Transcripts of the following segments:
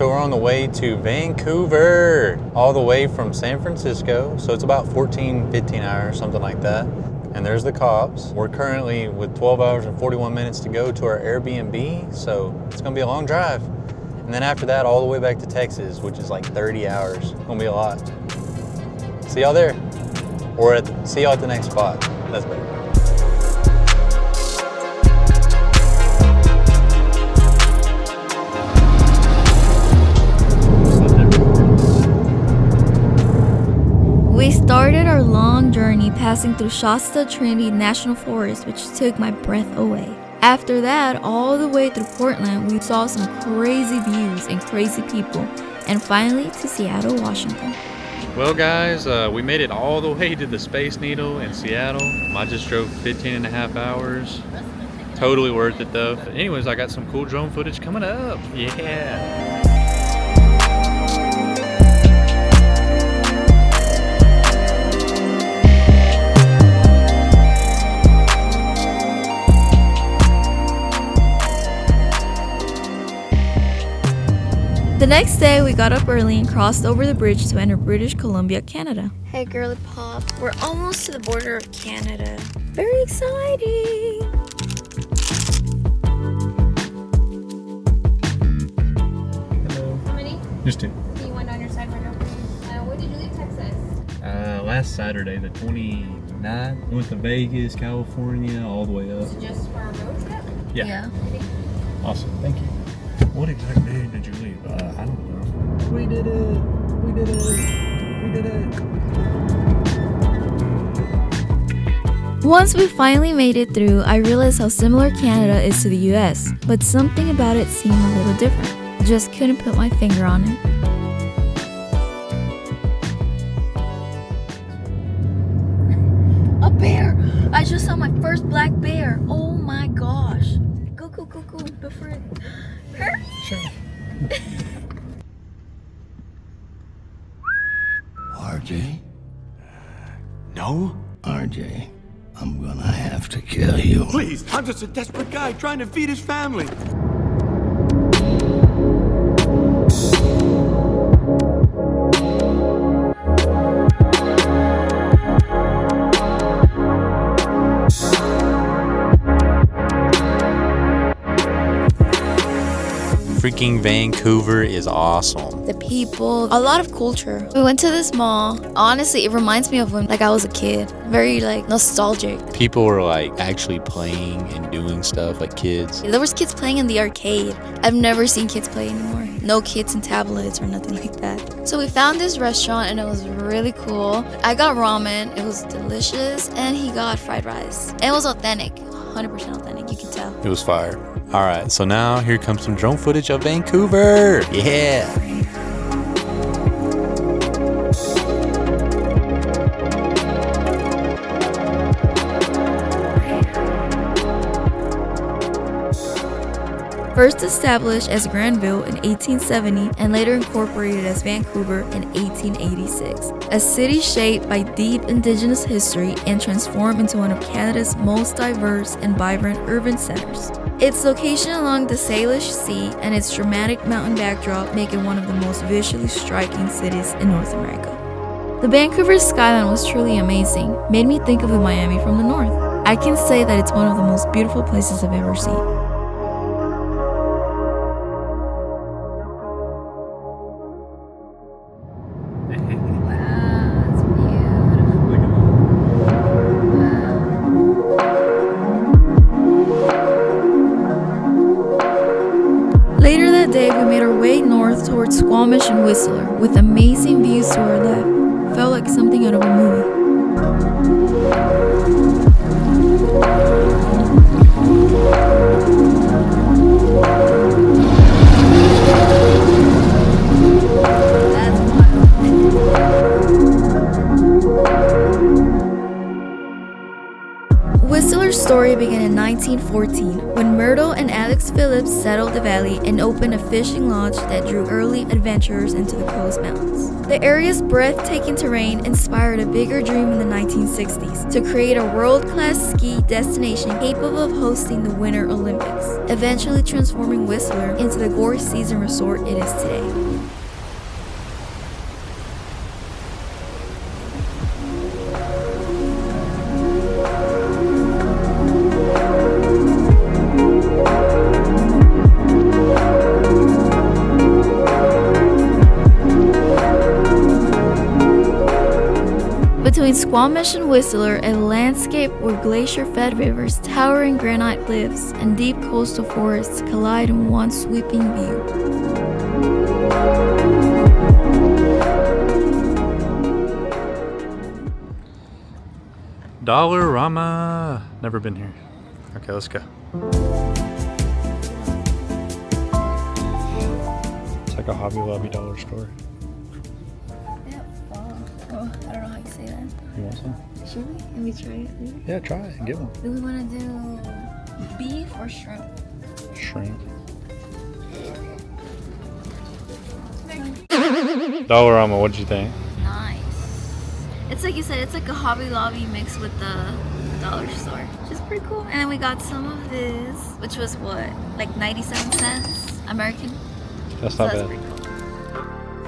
So we're on the way to Vancouver, all the way from San Francisco. So it's about 14, 15 hours, something like that. And there's the cops. We're currently with 12 hours and 41 minutes to go to our Airbnb. So it's gonna be a long drive. And then after that, all the way back to Texas, which is like 30 hours. It's gonna be a lot. See y'all there. Or see y'all at the next spot. That's better. We started our long journey passing through Shasta Trinity National Forest, which took my breath away. After that, all the way through Portland, we saw some crazy views and crazy people, and finally to Seattle, Washington. Well guys, we made it all the way to the Space Needle in Seattle. I just drove 15 and a half hours. Totally worth it though. But anyways, I got some cool drone footage coming up. Yeah. The next day, we got up early and crossed over the bridge to enter British Columbia, Canada. Hey girly pop, we're almost to the border of Canada. Very exciting! Hello. How many? Just two. Do you want on your side window? When did you leave Texas? Last Saturday, the 29th. We went to Vegas, California, all the way up. Is it just for a road trip? Yeah. Awesome, thank you. What exact day did you leave? I don't know. We did it! We did it! We did it! Once we finally made it through, I realized how similar Canada is to the US, but something about it seemed a little different. Just couldn't put my finger on it. A bear! I just saw my first black bear. Oh my gosh. Go, go, go, go. Go for it. Hurry! Sure. RJ? No? RJ, I'm gonna have to kill you. Please, I'm just a desperate guy trying to feed his family. Freaking Vancouver is awesome. The people, a lot of culture. We went to this mall. Honestly, it reminds me of when I was a kid. Very nostalgic. People were actually playing and doing stuff like kids. There was kids playing in the arcade. I've never seen kids play anymore. No kids and tablets or nothing like that. So we found this restaurant and it was really cool. I got ramen, it was delicious, and he got fried rice. And it was authentic, 100% authentic, you can tell. It was fire. All right, so now here comes some drone footage of Vancouver. Yeah. First established as Granville in 1870 and later incorporated as Vancouver in 1886. A city shaped by deep Indigenous history and transformed into one of Canada's most diverse and vibrant urban centers. Its location along the Salish Sea and its dramatic mountain backdrop make it one of the most visually striking cities in North America. The Vancouver skyline was truly amazing, made me think of the Miami from the north. I can say that it's one of the most beautiful places I've ever seen. Later that day, we made our way north towards Squamish and Whistler, with amazing views to our left. Felt like something out of a movie. Whistler's story began in 1914, when Myrtle and Alex Phillips settled the valley and opened a fishing lodge that drew early adventurers into the Coast Mountains. The area's breathtaking terrain inspired a bigger dream in the 1960s to create a world-class ski destination capable of hosting the Winter Olympics, eventually transforming Whistler into the gorgeous season resort it is today. Between Squamish and Whistler, a landscape where glacier-fed rivers, towering granite cliffs, and deep coastal forests collide in one sweeping view. Dollarama. Never been here. Okay, let's go. It's like a Hobby Lobby dollar store. Oh, I don't know how you say that. You want some? Should we? Can we try it? Yeah, try it and get one. Do we want to do beef or shrimp? Shrimp. Dollarama, what did you think? Nice. It's like you said, it's like a Hobby Lobby mixed with the dollar store, which is pretty cool. And then we got some of this, which was what, like 97 cents American? That's So not that's bad. pretty cool.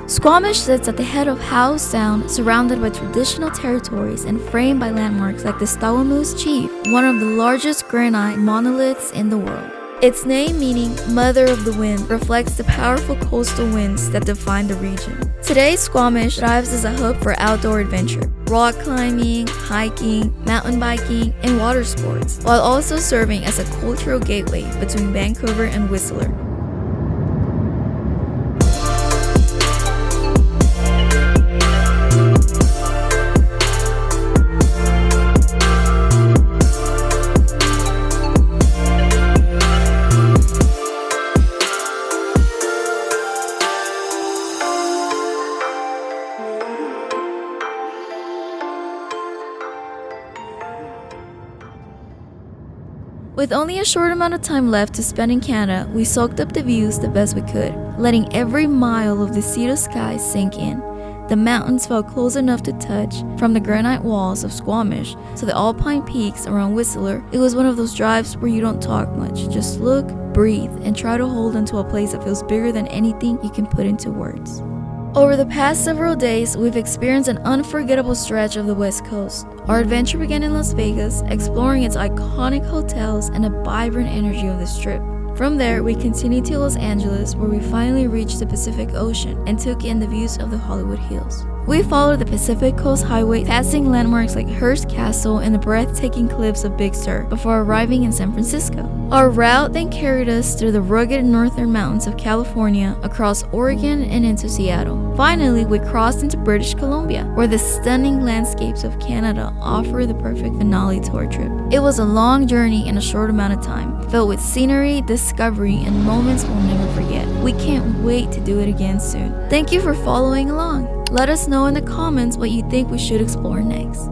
Squamish sits at the head of Howe Sound, surrounded by traditional territories and framed by landmarks like the Squamish Chief, one of the largest granite monoliths in the world. Its name, meaning Mother of the Wind, reflects the powerful coastal winds that define the region. Today, Squamish thrives as a hub for outdoor adventure, rock climbing, hiking, mountain biking, and water sports, while also serving as a cultural gateway between Vancouver and Whistler. With only a short amount of time left to spend in Canada, we soaked up the views the best we could, letting every mile of the sea to sky sink in. The mountains felt close enough to touch from the granite walls of Squamish to the alpine peaks around Whistler. It was one of those drives where you don't talk much, just look, breathe, and try to hold onto a place that feels bigger than anything you can put into words. Over the past several days, we've experienced an unforgettable stretch of the West Coast. Our adventure began in Las Vegas, exploring its iconic hotels and the vibrant energy of the Strip. From there, we continued to Los Angeles, where we finally reached the Pacific Ocean and took in the views of the Hollywood Hills. We followed the Pacific Coast Highway, passing landmarks like Hearst Castle and the breathtaking cliffs of Big Sur before arriving in San Francisco. Our route then carried us through the rugged northern mountains of California, across Oregon, and into Seattle. Finally, we crossed into British Columbia, where the stunning landscapes of Canada offer the perfect finale to our trip. It was a long journey in a short amount of time, filled with scenery, discovery, and moments we'll never forget. We can't wait to do it again soon. Thank you for following along. Let us know in the comments what you think we should explore next.